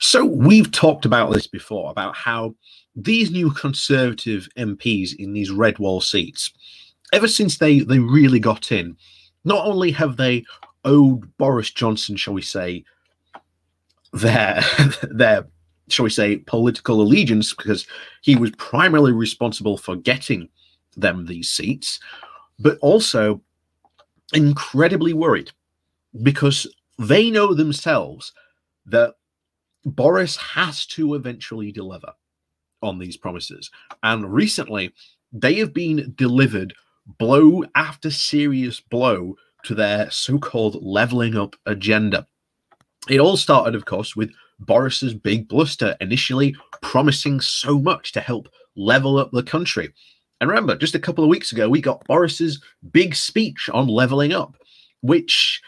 So we've talked about this before, about how these new Conservative MPs in these red wall seats, ever since they really got in, not only have they owed Boris Johnson, shall we say, their shall we say, political allegiance, because he was primarily responsible for getting them these seats, but also incredibly worried because they know themselves that Boris has to eventually deliver on these promises. And recently, they have been delivered blow after serious blow to their so-called levelling up agenda. It all started, of course, with Boris's big bluster, initially promising so much to help level up the country. And remember, just a couple of weeks ago, we got Boris's big speech on levelling up, which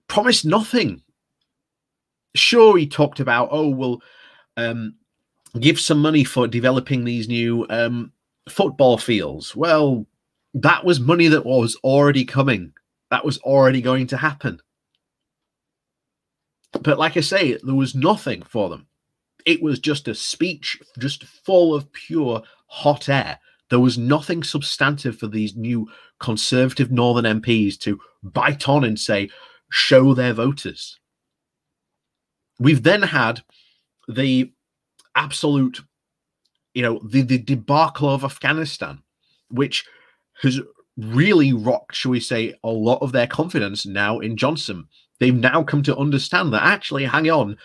promised nothing. Sure, he talked about, oh, we'll give some money for developing these new football fields. Well, that was money that was already coming. That was already going to happen. But like I say, there was nothing for them. It was just a speech, just full of pure hot air. There was nothing substantive for these new Conservative Northern MPs to bite on and say, show their voters. We've then had the absolute, the debacle of Afghanistan, which has really rocked, shall we say, a lot of their confidence now in Johnson. They've now come to understand that actually, hang on,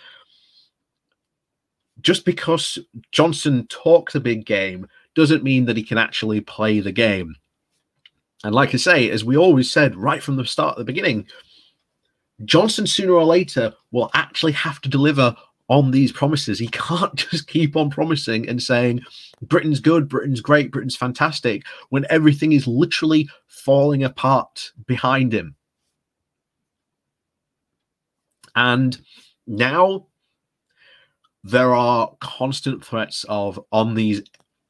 just because Johnson talks a big game doesn't mean that he can actually play the game. And like I say, as we always said right from the start, at the beginning, Johnson sooner or later will actually have to deliver on these promises. He can't just keep on promising and saying Britain's good, Britain's great, Britain's fantastic, when everything is literally falling apart behind him. And now there are constant threats on these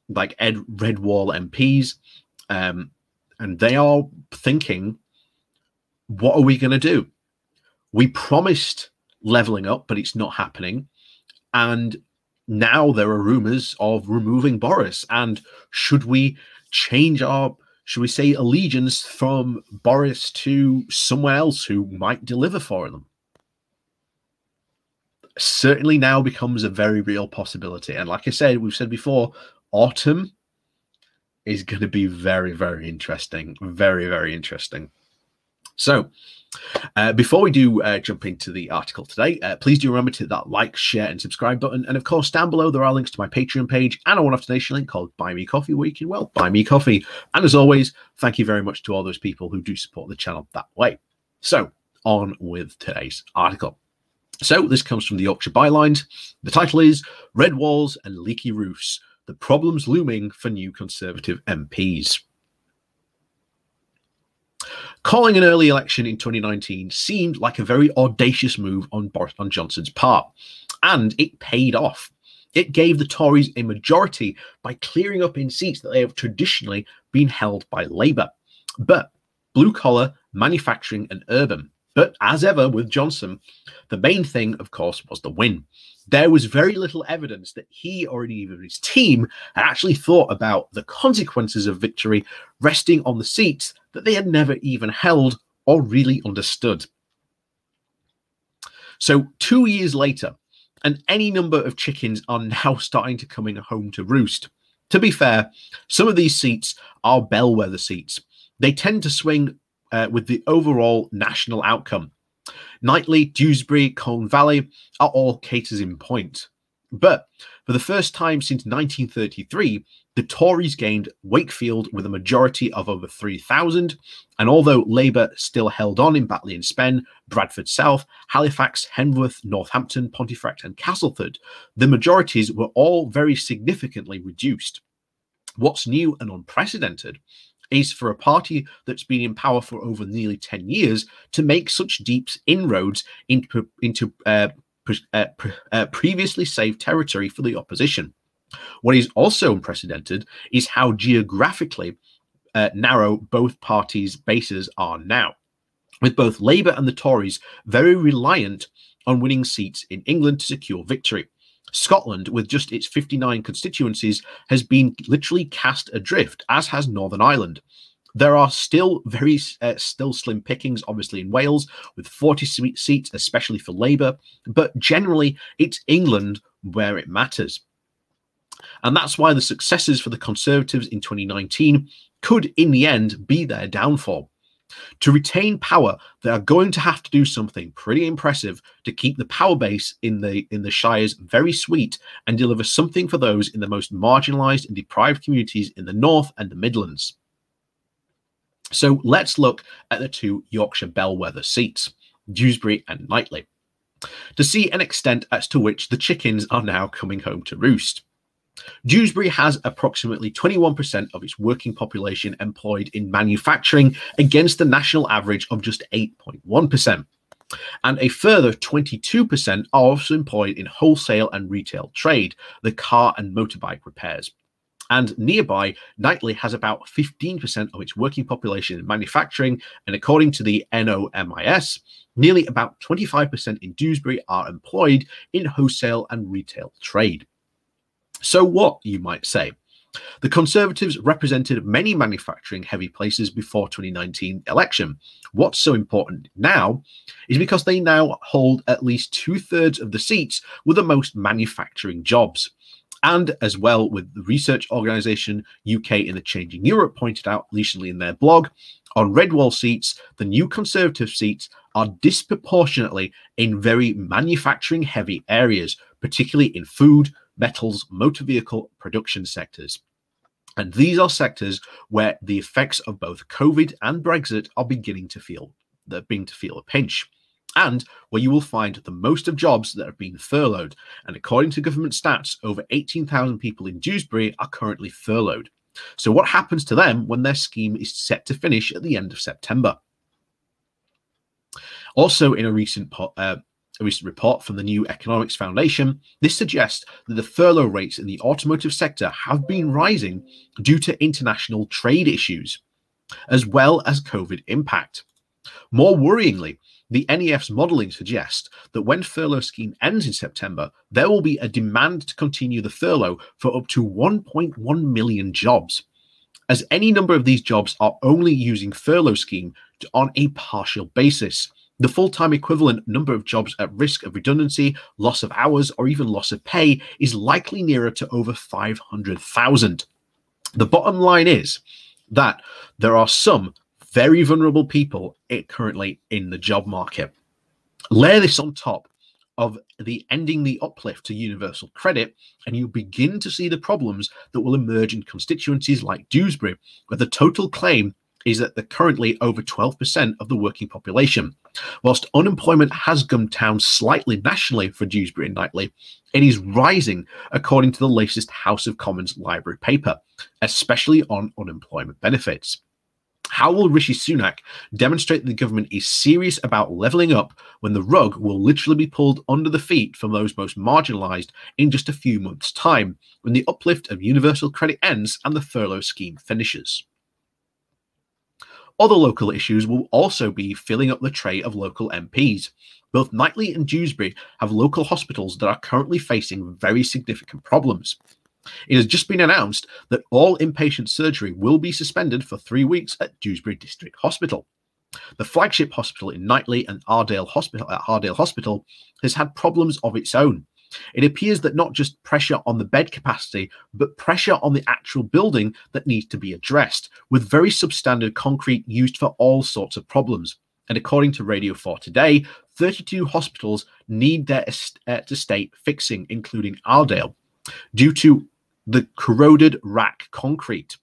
like red wall MPs, and they are thinking, what are we going to do? We promised levelling up, but it's not happening. And now there are rumors of removing Boris. And should we change our, should we say, allegiance from Boris to someone else who might deliver for them? Certainly now becomes a very real possibility. And like I said, we've said before, autumn is going to be very, very interesting. Very, very interesting. So before we do jump into the article today, please do remember to hit that like, share, and subscribe button. And of course, down below, there are links to my Patreon page and a one-off donation link called Buy Me Coffee, where you can, well, buy me coffee. And as always, thank you very much to all those people who do support the channel that way. So on with today's article. So this comes from the Yorkshire Bylines. The title is Red Walls and Leaky Roofs, the Problems Looming for New Conservative MPs. Calling an early election in 2019 seemed like a very audacious move on Boris Johnson's part, and it paid off. It gave the Tories a majority by clearing up in seats that they have traditionally been held by Labour, but blue-collar, manufacturing and urban. But as ever with Johnson, the main thing, of course, was the win. There was very little evidence that he or even his team had actually thought about the consequences of victory resting on the seats that they had never even held or really understood. So 2 years later, and any number of chickens are now starting to coming home to roost. To be fair, some of these seats are bellwether seats. They tend to swing with the overall national outcome. Knightley, Dewsbury, Colne Valley are all cases in point. But for the first time since 1933, the Tories gained Wakefield with a majority of over 3,000. And although Labour still held on in Batley and Spen, Bradford South, Halifax, Henworth, Northampton, Pontefract and Castleford, the majorities were all very significantly reduced. What's new and unprecedented is for a party that's been in power for over nearly 10 years to make such deep inroads into previously safe territory for the opposition. What is also unprecedented is how geographically narrow both parties' bases are now, with both Labour and the Tories very reliant on winning seats in England to secure victory. Scotland, with just its 59 constituencies, has been literally cast adrift, as has Northern Ireland. There are still still slim pickings, obviously, in Wales, with 40 seats, especially for Labour, but generally it's England where it matters. And that's why the successes for the Conservatives in 2019 could, in the end, be their downfall. To retain power, they are going to have to do something pretty impressive to keep the power base in the shires very sweet and deliver something for those in the most marginalised and deprived communities in the North and the Midlands. So let's look at the two Yorkshire bellwether seats, Dewsbury and Knightley, to see an extent as to which the chickens are now coming home to roost. Dewsbury has approximately 21% of its working population employed in manufacturing against the national average of just 8.1%. And a further 22% are also employed in wholesale and retail trade, the car and motorbike repairs. And nearby, Knightley has about 15% of its working population in manufacturing, and according to the NOMIS, nearly about 25% in Dewsbury are employed in wholesale and retail trade. So what, you might say? The Conservatives represented many manufacturing-heavy places before 2019 election. What's so important now is because they now hold at least 2/3 of the seats with the most manufacturing jobs. And as well, with the research organisation UK in the Changing Europe pointed out recently in their blog, on red wall seats, the new Conservative seats are disproportionately in very manufacturing-heavy areas, particularly in food, metals, motor vehicle production sectors. And these are sectors where the effects of both COVID and Brexit are beginning to feel a pinch, and where you will find the most of jobs that have been furloughed. And according to government stats, over 18,000 people in Dewsbury are currently furloughed. So what happens to them when their scheme is set to finish at the end of September? Also, in a recent report from the New Economics Foundation, this suggests that the furlough rates in the automotive sector have been rising due to international trade issues, as well as COVID impact. More worryingly, the NEF's modelling suggests that when furlough scheme ends in September, there will be a demand to continue the furlough for up to 1.1 million jobs, as any number of these jobs are only using furlough scheme on a partial basis. The full-time equivalent number of jobs at risk of redundancy, loss of hours, or even loss of pay is likely nearer to over 500,000. The bottom line is that there are some very vulnerable people currently in the job market. Layer this on top of the ending the uplift to universal credit, and you begin to see the problems that will emerge in constituencies like Dewsbury, where the total claim is that they're currently over 12% of the working population. Whilst unemployment has gone down slightly nationally for Dewsbury and Knightley, it is rising according to the latest House of Commons Library paper, especially on unemployment benefits. How will Rishi Sunak demonstrate that the government is serious about levelling up when the rug will literally be pulled under the feet from those most marginalised in just a few months' time, when the uplift of universal credit ends and the furlough scheme finishes? Other local issues will also be filling up the tray of local MPs. Both Knightley and Dewsbury have local hospitals that are currently facing very significant problems. It has just been announced that all inpatient surgery will be suspended for 3 weeks at Dewsbury District Hospital. The flagship hospital in Knightley and Ardale Hospital has had problems of its own. It appears that not just pressure on the bed capacity, but pressure on the actual building that needs to be addressed, with very substandard concrete used for all sorts of problems. And according to Radio 4 Today, 32 hospitals need their estate fixing, including Ardale, due to the corroded rack concrete.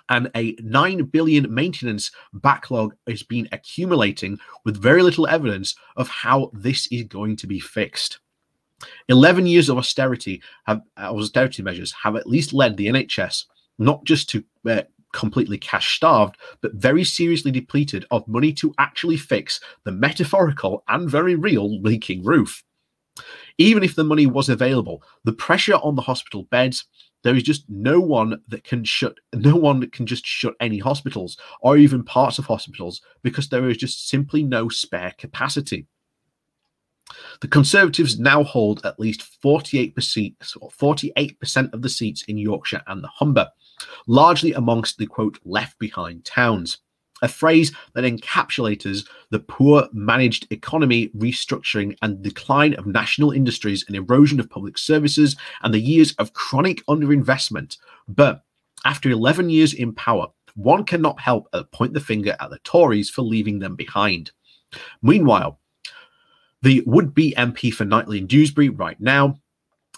And a 9 billion maintenance backlog has been accumulating with very little evidence of how this is going to be fixed. 11 years of austerity measures have at least led the NHS not just to completely cash starved, but very seriously depleted of money to actually fix the metaphorical and very real leaking roof. Even if the money was available, the pressure on the hospital beds, there is just no one that can just shut any hospitals or even parts of hospitals, because there is just simply no spare capacity. The Conservatives now hold at least 48% of the seats in Yorkshire and the Humber, largely amongst the, quote, left behind towns, a phrase that encapsulates the poor managed economy, restructuring and decline of national industries and erosion of public services and the years of chronic underinvestment. But after 11 years in power, one cannot help but point the finger at the Tories for leaving them behind. Meanwhile, the would-be MP for Knightley and Dewsbury right now,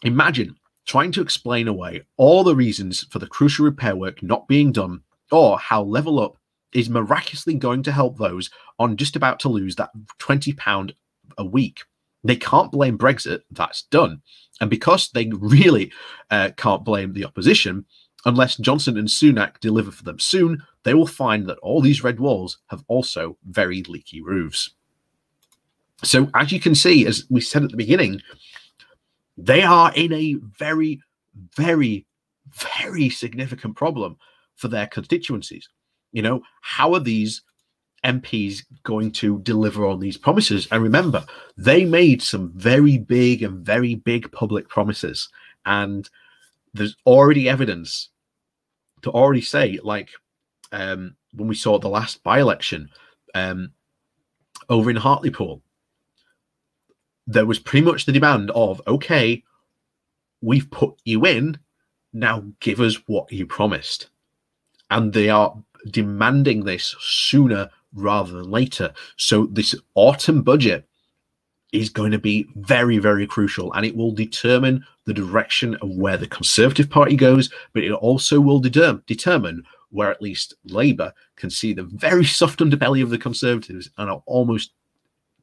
imagine trying to explain away all the reasons for the crucial repair work not being done, or how Level Up is miraculously going to help those on just about to lose that £20 a week. They can't blame Brexit, that's done. And because they really can't blame the opposition, unless Johnson and Sunak deliver for them soon, they will find that all these red walls have also very leaky roofs. So as you can see, as we said at the beginning, they are in a very, very, very significant problem for their constituencies. You know, how are these MPs going to deliver on these promises? And remember, they made some very big public promises. And there's already evidence to already say, like when we saw the last by-election over in Hartlepool, there was pretty much the demand of, okay, we've put you in, now give us what you promised. And they are demanding this sooner rather than later. So this autumn budget is going to be very, very crucial, and it will determine the direction of where the Conservative Party goes, but it also will determine where at least Labour can see the very soft underbelly of the Conservatives and are almost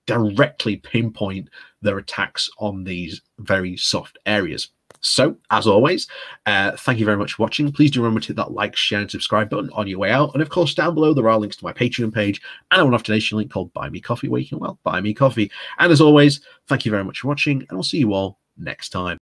directly pinpoint their attacks on these very soft areas. So, as always, thank you very much for watching. Please do remember to hit that like, share, and subscribe button on your way out. And of course, down below, there are links to my Patreon page and a one-off donation link called Buy Me Coffee, where you can, well, buy me coffee. And as always, thank you very much for watching, and I'll see you all next time.